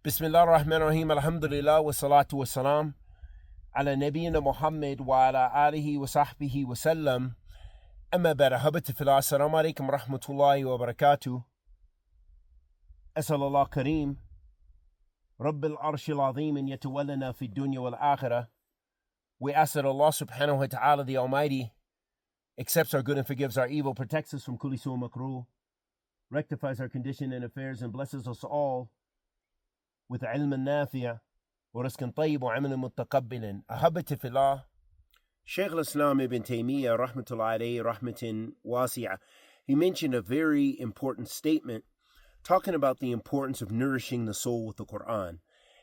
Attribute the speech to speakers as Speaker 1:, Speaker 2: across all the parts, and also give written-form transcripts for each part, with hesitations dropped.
Speaker 1: بسم الله الرحمن الرحيم الحمد لله والصلاة والسلام على نبينا محمد وعلى آله وصحبه وسلم أما بعد أحبتي في الله السلام عليكم ورحمة الله وبركاته. أسأل الله كريم رب العرش العظيم أن يتولنا في الدنيا والآخرة. We ask that Allah subhanahu wa ta'ala the Almighty accepts our good and forgives our evil, protects us from kulli su' makruh, rectifies our condition and affairs, and blesses us all with علم نافع ورزق طيب وعمل متقبل. أحبتي في الله, Shaykh al-Islam ibn Taymiyyah rahmatullahi alayhi rahmatin wasi'ah, he mentioned a very important statement talking about the importance of nourishing the soul with the Quran,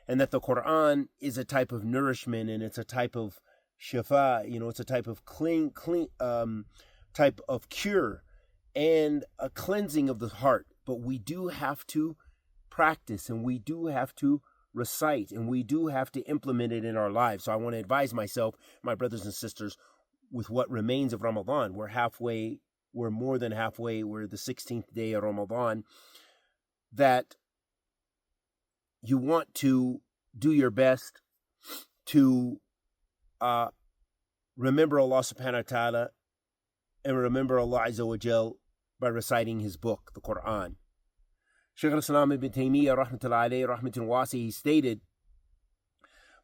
Speaker 1: and that the Quran is a type of nourishment, and it's a type of shifa, it's a type of type of cure and a cleansing of the heart. But we do have to practice, and we do have to recite, and we do have to implement it in our lives. So I want to advise myself, my brothers and sisters, with what remains of Ramadan. We're more than halfway, we're the 16th day of Ramadan, that you want to do your best to remember Allah subhanahu wa ta'ala and remember Allah Azza wa Jal by reciting His book, the Quran. Shaykh al-Islam ibn Taymiyyah rahmatullahi alayhi rahmatin wasi'ah, he stated,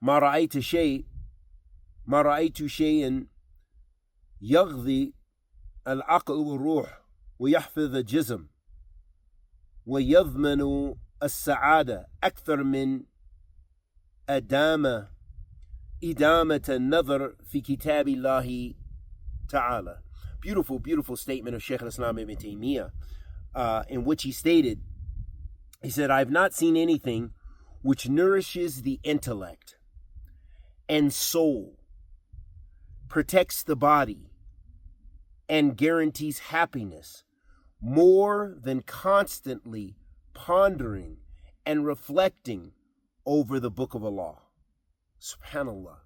Speaker 1: ما رأيت شيئا يغذي العقل والروح ويحفظ الجسم ويضمن السعادة أكثر من إدامة النظر في كتاب الله تعالى. Beautiful statement of Shaykh al-Islam ibn Taymiyyah, in which he stated, he said, I have not seen anything which nourishes the intellect and soul, protects the body, and guarantees happiness more than constantly pondering and reflecting over the book of Allah. Subhanallah.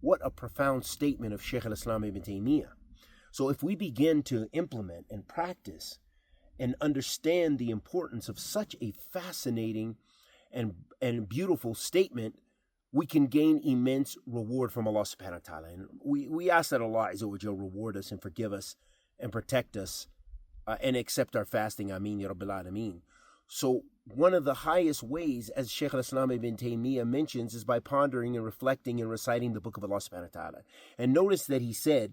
Speaker 1: What a profound statement of Shaykh al-Islam ibn Taymiyyah. So if we begin to implement and practice and understand the importance of such a fascinating and beautiful statement, we can gain immense reward from Allah subhanahu wa ta'ala. And we ask that Allah Azza wa Jal reward us and forgive us and protect us and accept our fasting. Ameen ya Rabbil Alameen. So one of the highest ways, as Shaykh al-Islam ibn Taymiyyah mentions, is by pondering and reflecting and reciting the book of Allah subhanahu wa ta'ala. And notice that he said,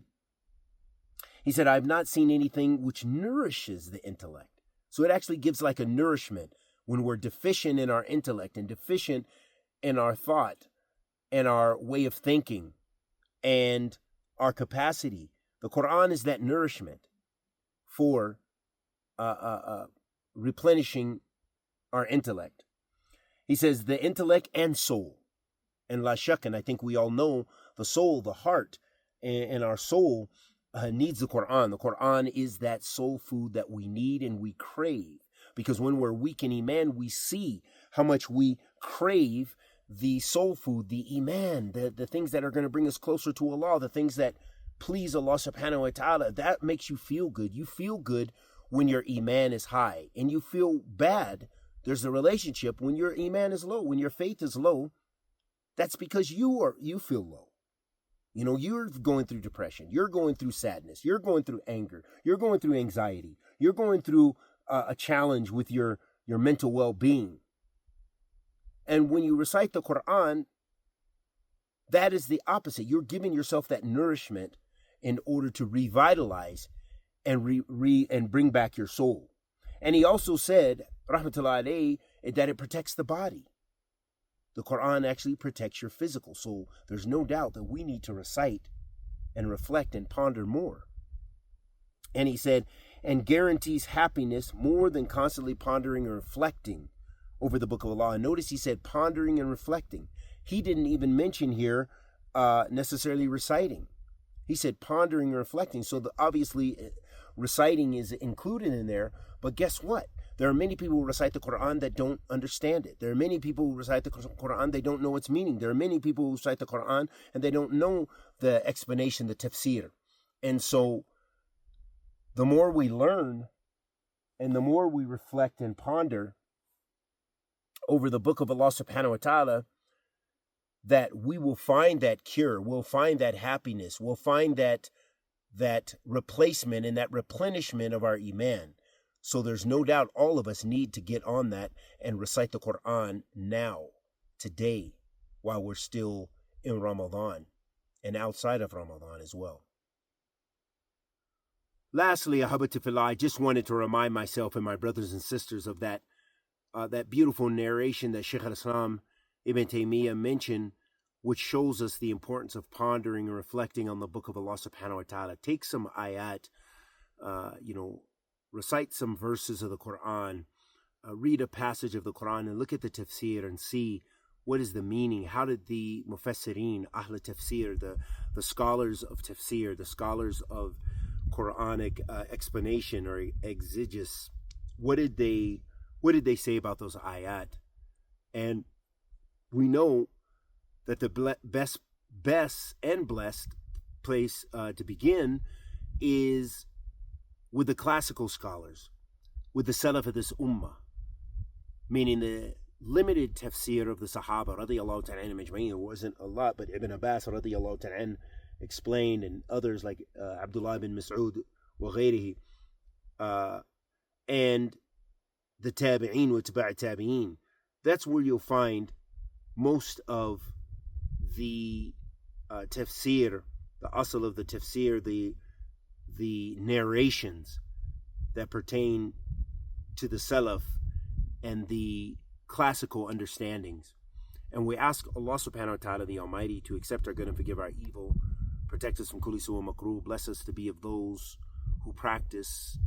Speaker 1: I have not seen anything which nourishes the intellect. So it actually gives like a nourishment when we're deficient in our intellect and deficient in our thought and our way of thinking and our capacity. The Quran is that nourishment for replenishing our intellect. He says the intellect and soul. And la shak, and I think we all know the soul, the heart, and our soul needs the Quran. The Quran is that soul food that we need and we crave. Because when we're weak in Iman, we see how much we crave the soul food, the Iman, the things that are going to bring us closer to Allah, the things that please Allah subhanahu wa ta'ala. That makes you feel good. You feel good when your Iman is high. And you feel bad. There's a relationship when your Iman is low, when your faith is low. That's because you feel low. You're going through depression. You're going through sadness. You're going through anger. You're going through anxiety. You're going through a challenge with your mental well-being. And when you recite the Quran, that is the opposite. You're giving yourself that nourishment in order to revitalize and and bring back your soul. And he also said, rahmatullahi alayhi, that it protects the body. The Quran actually protects your physical soul. There's no doubt that we need to recite and reflect and ponder more. And he said, and guarantees happiness more than constantly pondering and reflecting over the book of Allah. And notice he said pondering and reflecting. He didn't even mention here necessarily reciting. He said pondering and reflecting. So obviously reciting is included in there. But guess what? There are many people who recite the Quran that don't understand it. There are many people who recite the Quran, they don't know its meaning. There are many people who recite the Quran and they don't know the explanation, the tafsir. And so the more we learn and the more we reflect and ponder over the book of Allah subhanahu wa ta'ala, that we will find that cure, we'll find that happiness, we'll find that replacement and that replenishment of our iman. So there's no doubt all of us need to get on that and recite the Quran now, today, while we're still in Ramadan and outside of Ramadan as well. Lastly, Ahabati Fillah, I just wanted to remind myself and my brothers and sisters of that beautiful narration that Shaykh al-Islam Ibn Taymiyyah mentioned, which shows us the importance of pondering and reflecting on the book of Allah subhanahu wa ta'ala. Take some ayat, recite some verses of the Quran, read a passage of the Quran and look at the tafsir and see what is the meaning. How did the mufassirin, ahl tafsir, the scholars of tafsir, the scholars of Quranic explanation or exegesis, what did they say about those ayat? And we know that the best and blessed place to begin is with the classical scholars, with the Salaf of this ummah, meaning the limited tafsir of the Sahaba radiyallahu ta'ala anhum ajma'in. It wasn't a lot, but Ibn Abbas radiyallahu ta'ala anhu explained, and others like Abdullah bin Mas'ud wa ghayrihi, and the tabi'een wa tabi' tabi'een. That's where you'll find most of the tafsir, the asl of the tafsir, the narrations that pertain to the Salaf and the classical understandings. And we ask Allah subhanahu wa ta'ala, the Almighty, to accept our good and forgive our evil, protect us from kulli su' wa makruh, bless us to be of those who practice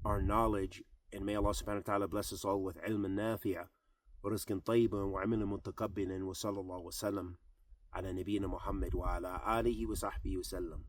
Speaker 1: our knowledge, and may Allah subhanahu wa ta'ala bless us all with ilm nafi'a, wa rizqan tayyiban, wa amalan mutaqabbilan, wa sallallahu wa sallam ala nabiyyina Muhammad wa ala alihi wa sahbihi wa sallam.